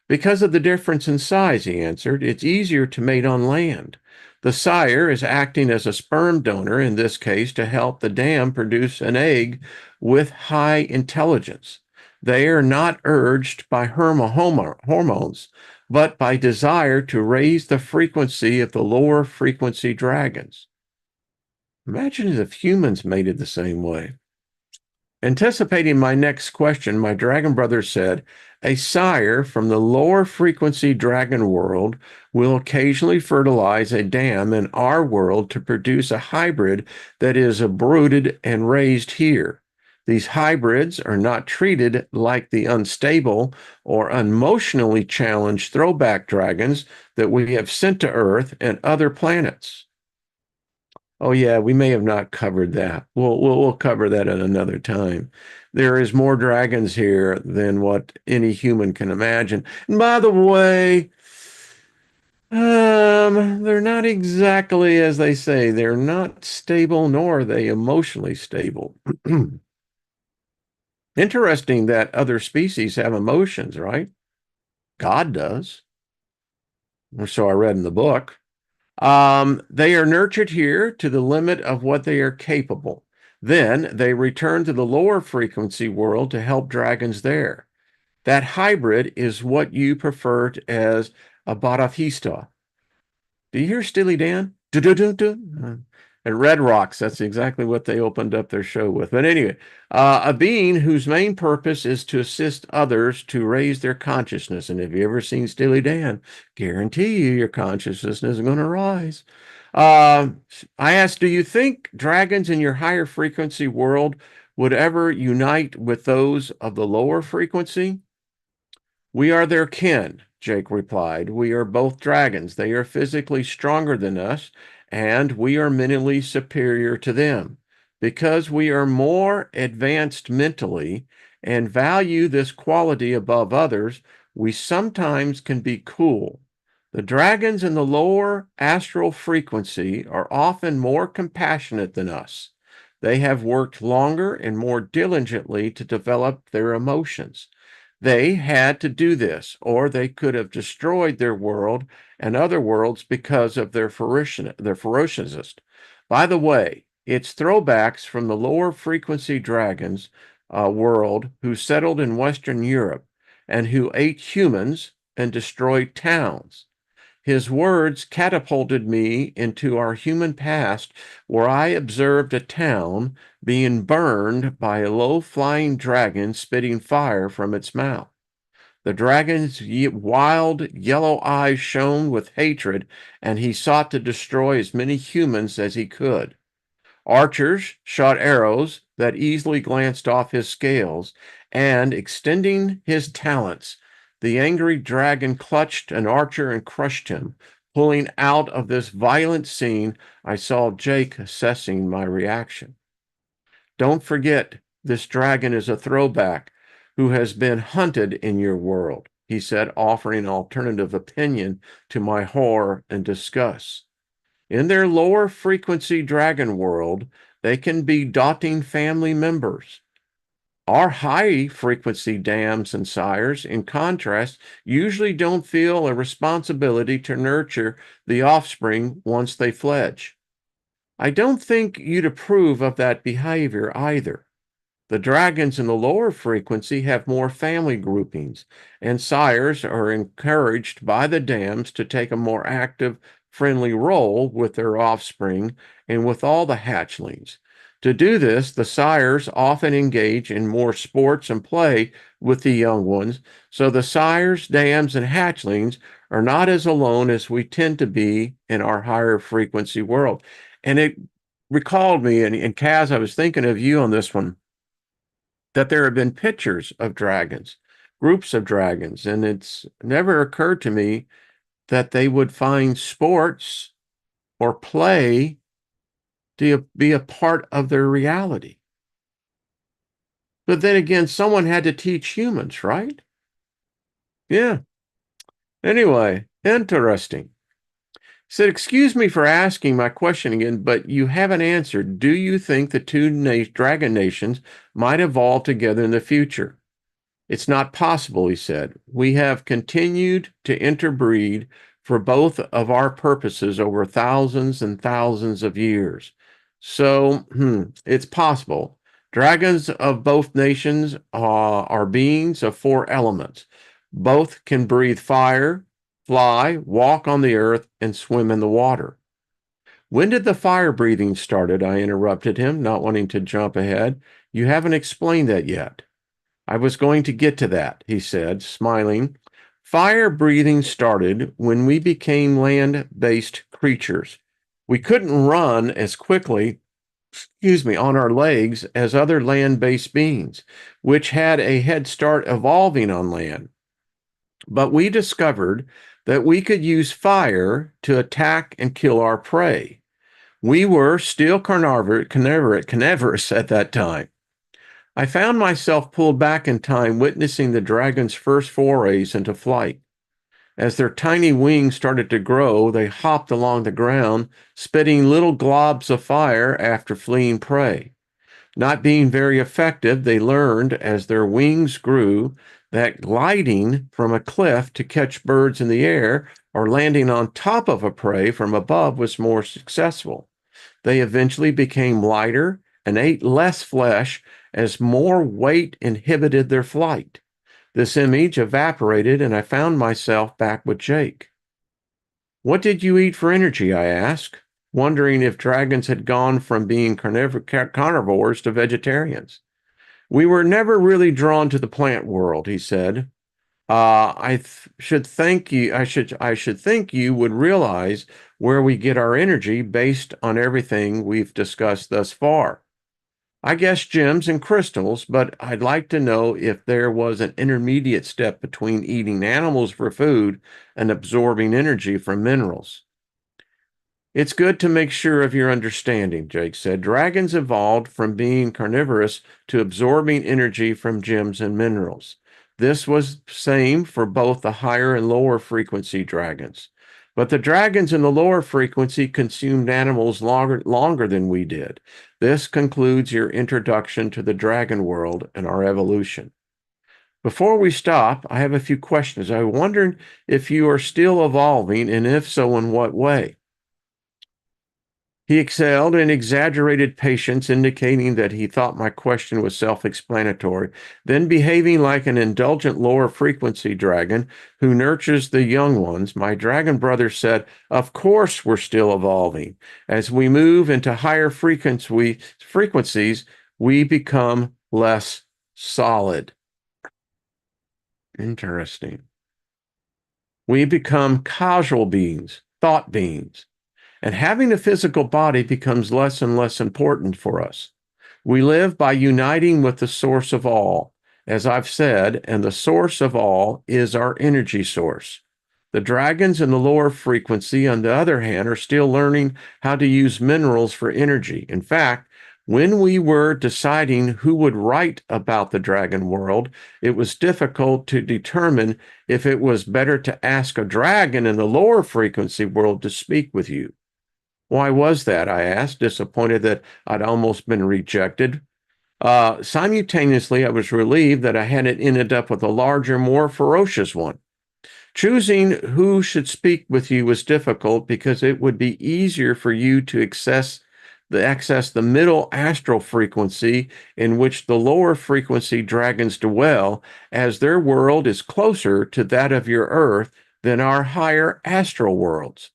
Because of the difference in size, he answered, it's easier to mate on land. The sire is acting as a sperm donor, in this case, to help the dam produce an egg with high intelligence. They are not urged by hormones, but by desire to raise the frequency of the lower frequency dragons. Imagine if humans mated the same way. Anticipating my next question, my dragon brother said, a sire from the lower frequency dragon world will occasionally fertilize a dam in our world to produce a hybrid that is brooded and raised here. These hybrids are not treated like the unstable or emotionally challenged throwback dragons that we have sent to Earth and other planets. Oh yeah, we may have not covered that. We'll cover that at another time. There is more dragons here than what any human can imagine. And by the way, they're not exactly as they say. They're not stable, nor are they emotionally stable. Interesting that other species have emotions, right? God does. Or so I read in the book. They are nurtured here to the limit of what they are capable. Then they return to the lower frequency world to help dragons there. That hybrid is what you prefer as a Barafista. Do you hear Steely Dan? Du-du-du-du. At Red Rocks, that's exactly what they opened up their show with. But anyway, a being whose main purpose is to assist others to raise their consciousness. And if you ever seen Steely Dan, guarantee you your consciousness is going to rise. Uh, I asked, do you think dragons in your higher frequency world would ever unite with those of the lower frequency? We are their kin, Jake replied. We are both dragons. They are physically stronger than us, and we are mentally superior to them. Because we are more advanced mentally and value this quality above others, we sometimes can be cool. The dragons in the lower astral frequency are often more compassionate than us. They have worked longer and more diligently to develop their emotions. They had to do this, or they could have destroyed their world and other worlds because of their ferociousness. By the way, it's throwbacks from the lower frequency dragons world who settled in Western Europe and who ate humans and destroyed towns. His words catapulted me into our human past, where I observed a town being burned by a low-flying dragon spitting fire from its mouth. The dragon's wild yellow eyes shone with hatred, and he sought to destroy as many humans as he could. Archers shot arrows that easily glanced off his scales, and extending his talons, the angry dragon clutched an archer and crushed him. Pulling out of this violent scene, I saw Jake assessing my reaction. Don't forget, this dragon is a throwback who has been hunted in your world, he said, offering an alternative opinion to my horror and disgust. In their lower frequency dragon world, they can be daunting family members. Our high frequency dams and sires, in contrast, usually don't feel a responsibility to nurture the offspring once they fledge. I don't think you'd approve of that behavior either. The dragons in the lower frequency have more family groupings, and sires are encouraged by the dams to take a more active, friendly role with their offspring and with all the hatchlings. To do this, the sires often engage in more sports and play with the young ones, so the sires, dams, and hatchlings are not as alone as we tend to be in our higher frequency world. And it recalled me, and Kaz, I was thinking of you on this one, that there have been pictures of dragons, groups of dragons, and it's never occurred to me that they would find sports or play to be a part of their reality. But then again, someone had to teach humans, right? Yeah. Anyway, interesting. Said, excuse me for asking my question again, but you haven't answered. Do you think the two dragon nations might evolve together in the future? It's not possible, he said. We have continued to interbreed for both of our purposes over thousands and thousands of years. So, it's possible. Dragons of both nations are beings of four elements. Both can breathe fire, fly, walk on the earth, and swim in the water. When did the fire breathing started? I interrupted him, not wanting to jump ahead. You haven't explained that yet. I was going to get to that, he said, smiling. Fire breathing started when we became land-based creatures. We couldn't run as quickly, on our legs as other land-based beings, which had a head start evolving on land. But we discovered that we could use fire to attack and kill our prey. We were still carnivorous at that time. I found myself pulled back in time witnessing the dragon's first forays into flight. As their tiny wings started to grow, they hopped along the ground, spitting little globs of fire after fleeing prey. Not being very effective, they learned as their wings grew that gliding from a cliff to catch birds in the air or landing on top of a prey from above was more successful. They eventually became lighter and ate less flesh as more weight inhibited their flight. This image evaporated, and I found myself back with Jake. What did you eat for energy? I asked, wondering if dragons had gone from being carnivores to vegetarians. We were never really drawn to the plant world, he said. Should think you would realize where we get our energy based on everything we've discussed thus far. I guess gems and crystals, but I'd like to know if there was an intermediate step between eating animals for food and absorbing energy from minerals. It's good to make sure of your understanding, Jake said. Dragons evolved from being carnivorous to absorbing energy from gems and minerals. This was same for both the higher and lower frequency dragons. But the dragons in the lower frequency consumed animals longer than we did. This concludes your introduction to the dragon world and our evolution. Before we stop, I have a few questions. I wondered if you are still evolving, and if so, in what way? He exhaled in exaggerated patience, indicating that he thought my question was self-explanatory, then behaving like an indulgent lower frequency dragon who nurtures the young ones, my dragon brother said, of course we're still evolving. As we move into higher frequencies, we become less solid. Interesting. We become causal beings, thought beings. And having a physical body becomes less and less important for us. We live by uniting with the source of all, as I've said, and the source of all is our energy source. The dragons in the lower frequency, on the other hand, are still learning how to use minerals for energy. In fact, when we were deciding who would write about the dragon world, it was difficult to determine if it was better to ask a dragon in the lower frequency world to speak with you. Why was that? I asked, disappointed that I'd almost been rejected. Simultaneously, I was relieved that I hadn't ended up with a larger, more ferocious one. Choosing who should speak with you was difficult because it would be easier for you to access the middle astral frequency in which the lower frequency dragons dwell, as their world is closer to that of your Earth than our higher astral worlds.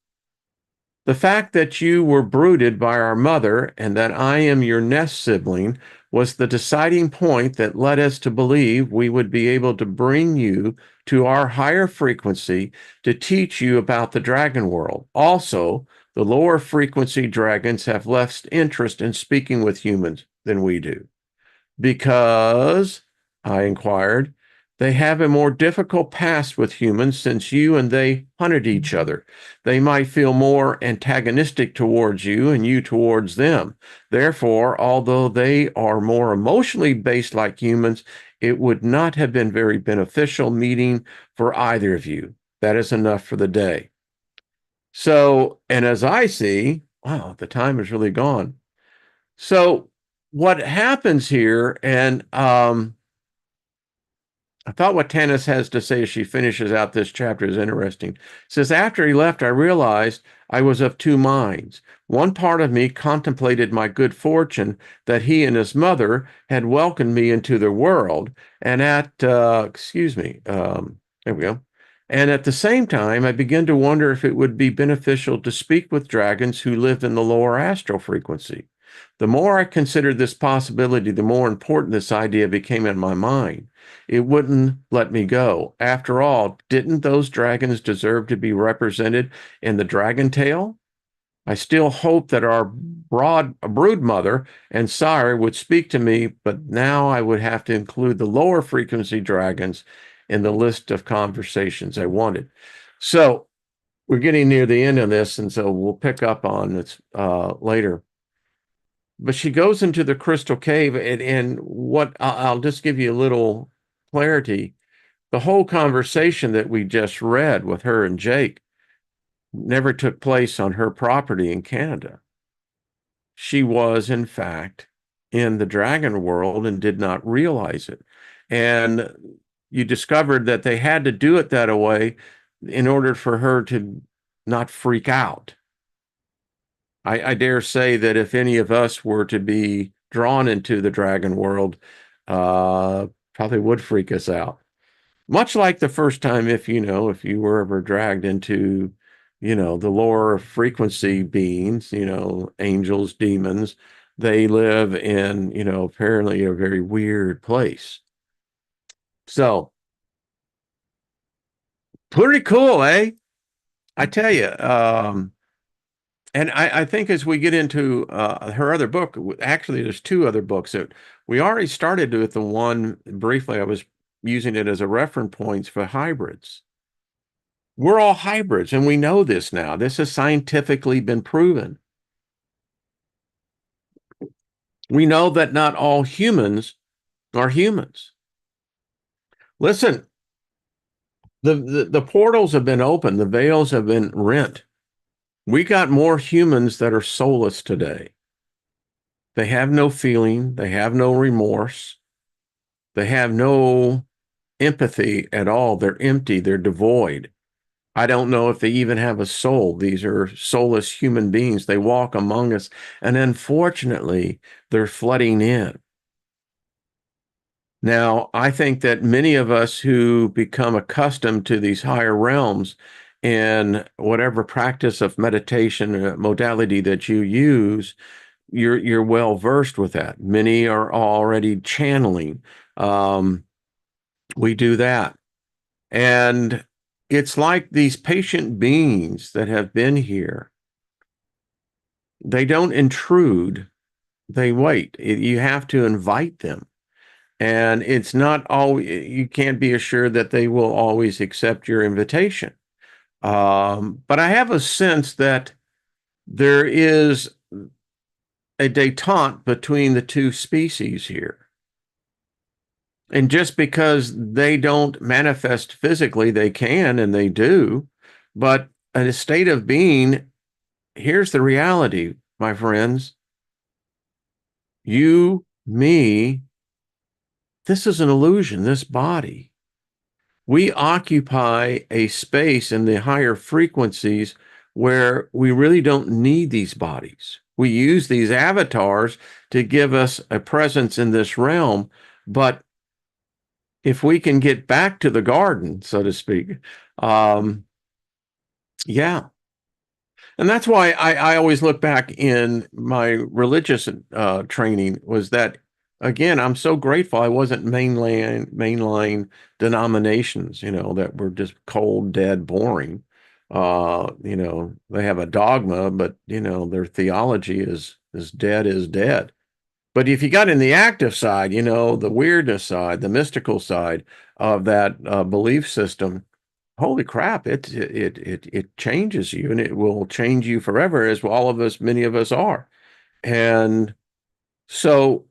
The fact that you were brooded by our mother and that I am your nest sibling was the deciding point that led us to believe we would be able to bring you to our higher frequency to teach you about the dragon world. Also, the lower frequency dragons have less interest in speaking with humans than we do. Because, I inquired, they have a more difficult past with humans since you and they hunted each other. They might feel more antagonistic towards you and you towards them. Therefore, although they are more emotionally based like humans, it would not have been very beneficial meeting for either of you. That is enough for the day. So, and as I see, wow, the time is really gone. So, what happens here, and I thought what Tanis has to say as she finishes out this chapter is interesting. It says, after he left, I realized I was of two minds. One part of me contemplated my good fortune that he and his mother had welcomed me into their world, and there we go. And at the same time, I began to wonder if it would be beneficial to speak with dragons who lived in the lower astral frequency. The more I considered this possibility, the more important this idea became in my mind. It wouldn't let me go. After all, didn't those dragons deserve to be represented in the dragon tale? I still hope that our brood mother and sire would speak to me, but now I would have to include the lower frequency dragons in the list of conversations I wanted. So we're getting near the end of this, and so we'll pick up on this later. But she goes into the crystal cave, and what I'll just give you a little clarity. The whole conversation that we just read with her and Jake never took place on her property in Canada. She was, in fact, in the dragon world and did not realize it. And you discovered that they had to do it that way in order for her to not freak out. I dare say that if any of us were to be drawn into the dragon world, probably would freak us out. Much like the first time, if you were ever dragged into, the lower frequency beings, angels, demons, they live in, apparently a very weird place. So, pretty cool, eh? I tell you. And I think as we get into her other book, actually, there's two other books that we already started with. The one briefly, I was using it as a reference points for hybrids. We're all hybrids, and we know this now. This has scientifically been proven. We know that not all humans are humans. Listen, the portals have been opened, the veils have been rent. We got more humans that are soulless today. They have no feeling, they have no remorse, they have no empathy at all. They're empty, they're devoid. I don't know if they even have a soul. These are soulless human beings. They walk among us, and unfortunately, they're flooding in. Now, I think that many of us who become accustomed to these higher realms in whatever practice of meditation modality that you use, you're well versed with that. Many are already channeling. We do that. And it's like these patient beings that have been here. They don't intrude, they wait. You have to invite them. And it's not always, you can't be assured that they will always accept your invitation. But I have a sense that there is a detente between the two species here. And just because they don't manifest physically, they can and they do. But in a state of being, here's the reality, my friends. You, me, this is an illusion, this body. We occupy a space in the higher frequencies where we really don't need these bodies. We use these avatars to give us a presence in this realm, but if we can get back to the garden, so to speak, yeah. And that's why I always look back in my religious training was that, again, I'm so grateful I wasn't mainline denominations, that were just cold, dead, boring. They have a dogma, but their theology is dead is dead. But if you got in the active side, the weirdness side, the mystical side of that belief system, holy crap, it changes you, and it will change you forever, as all of us, many of us are. And so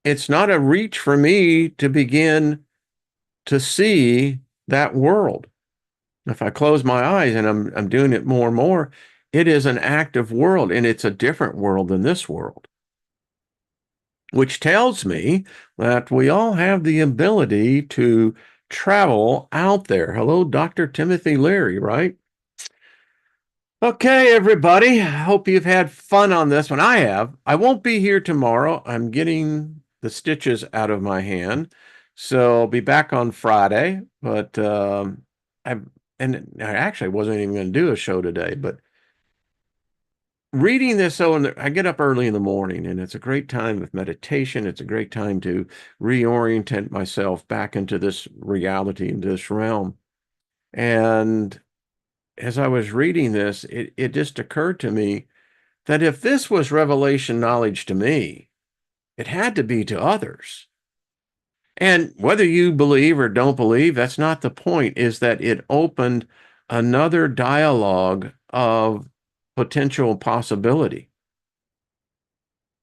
it's not a reach for me to begin to see that world. If I close my eyes, and I'm doing it more and more, it is an active world, and it's a different world than this world, which tells me that we all have the ability to travel out there. Hello, Dr. Timothy Leary, right? Okay, everybody. I hope you've had fun on this one. I have. I won't be here tomorrow. I'm getting the stitches out of my hand. So I'll be back on Friday. But I and I actually wasn't even going to do a show today, but reading this, I get up early in the morning, and it's a great time of meditation. It's a great time to reorient myself back into this reality, into this realm. And as I was reading this, it just occurred to me that if this was revelation knowledge to me, it had to be to others. And whether you believe or don't believe, that's not the point, is that it opened another dialogue of potential possibility.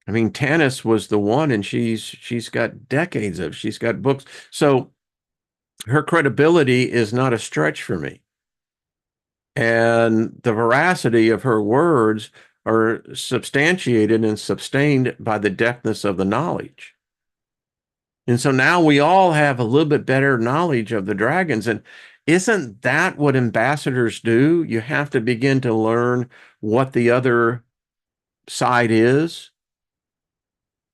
I mean, Tanis was the one, and she's got she's got books. So her credibility is not a stretch for me. And the veracity of her words are substantiated and sustained by the depthness of the knowledge. And so now we all have a little bit better knowledge of the dragons. And isn't that what ambassadors do? You have to begin to learn what the other side is.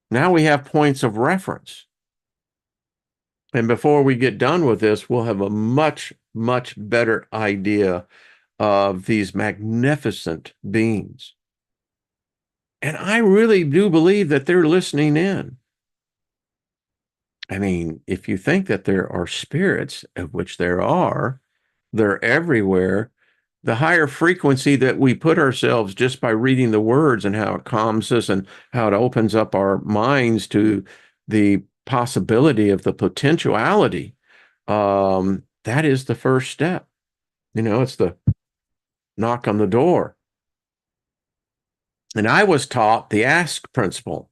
Now we have points of reference. And before we get done with this, we'll have a much, much better idea of these magnificent beings. And I really do believe that they're listening in. I mean, if you think that there are spirits, of which there are, they're everywhere. The higher frequency that we put ourselves just by reading the words, and how it calms us and how it opens up our minds to the possibility of the potentiality, that is the first step. It's the knock on the door. And I was taught the ask principle.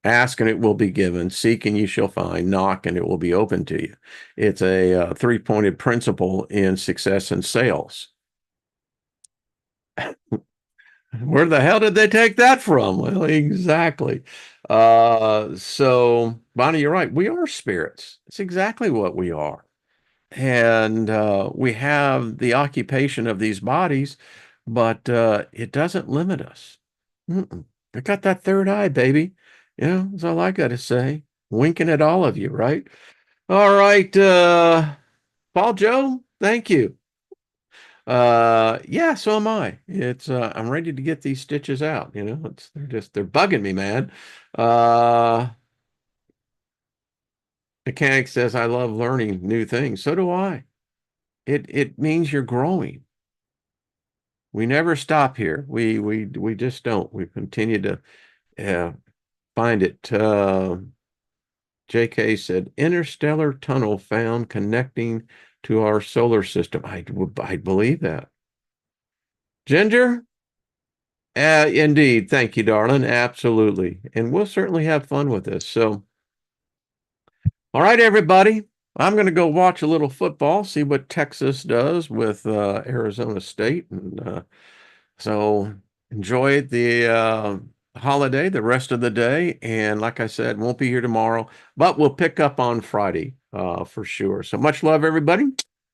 Ask and it will be given. Seek and you shall find. Knock and it will be open to you. It's a three-pointed principle in success and sales. Where the hell did they take that from? Well, exactly. So, Bonnie, you're right. We are spirits. It's exactly what we are. And we have the occupation of these bodies, but it doesn't limit us. I got that third eye, baby. That's all I got to say. Winking at all of you, right? All right, Paul Joe, thank you. Yeah, so am I. It's I'm ready to get these stitches out. They're bugging me, man. Uh, Mechanic says I love learning new things. So do I. It means you're growing. We never stop here. We just don't. We continue to find it. JK said, interstellar tunnel found connecting to our solar system. I believe that. Ginger? Indeed. Thank you, darling. Absolutely. And we'll certainly have fun with this. So, all right, everybody. I'm going to go watch a little football, see what Texas does with Arizona State. And so enjoy the holiday, the rest of the day. And like I said, won't be here tomorrow, but we'll pick up on Friday for sure. So much love, everybody.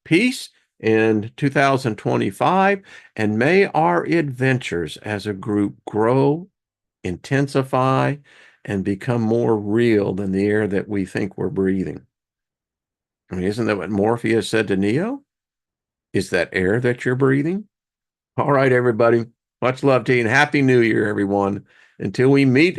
Peace in 2025. And may our adventures as a group grow, intensify, and become more real than the air that we think we're breathing. I mean, isn't that what Morpheus said to Neo? Is that air that you're breathing? All right, everybody. Much love to you and Happy New Year, everyone. Until we meet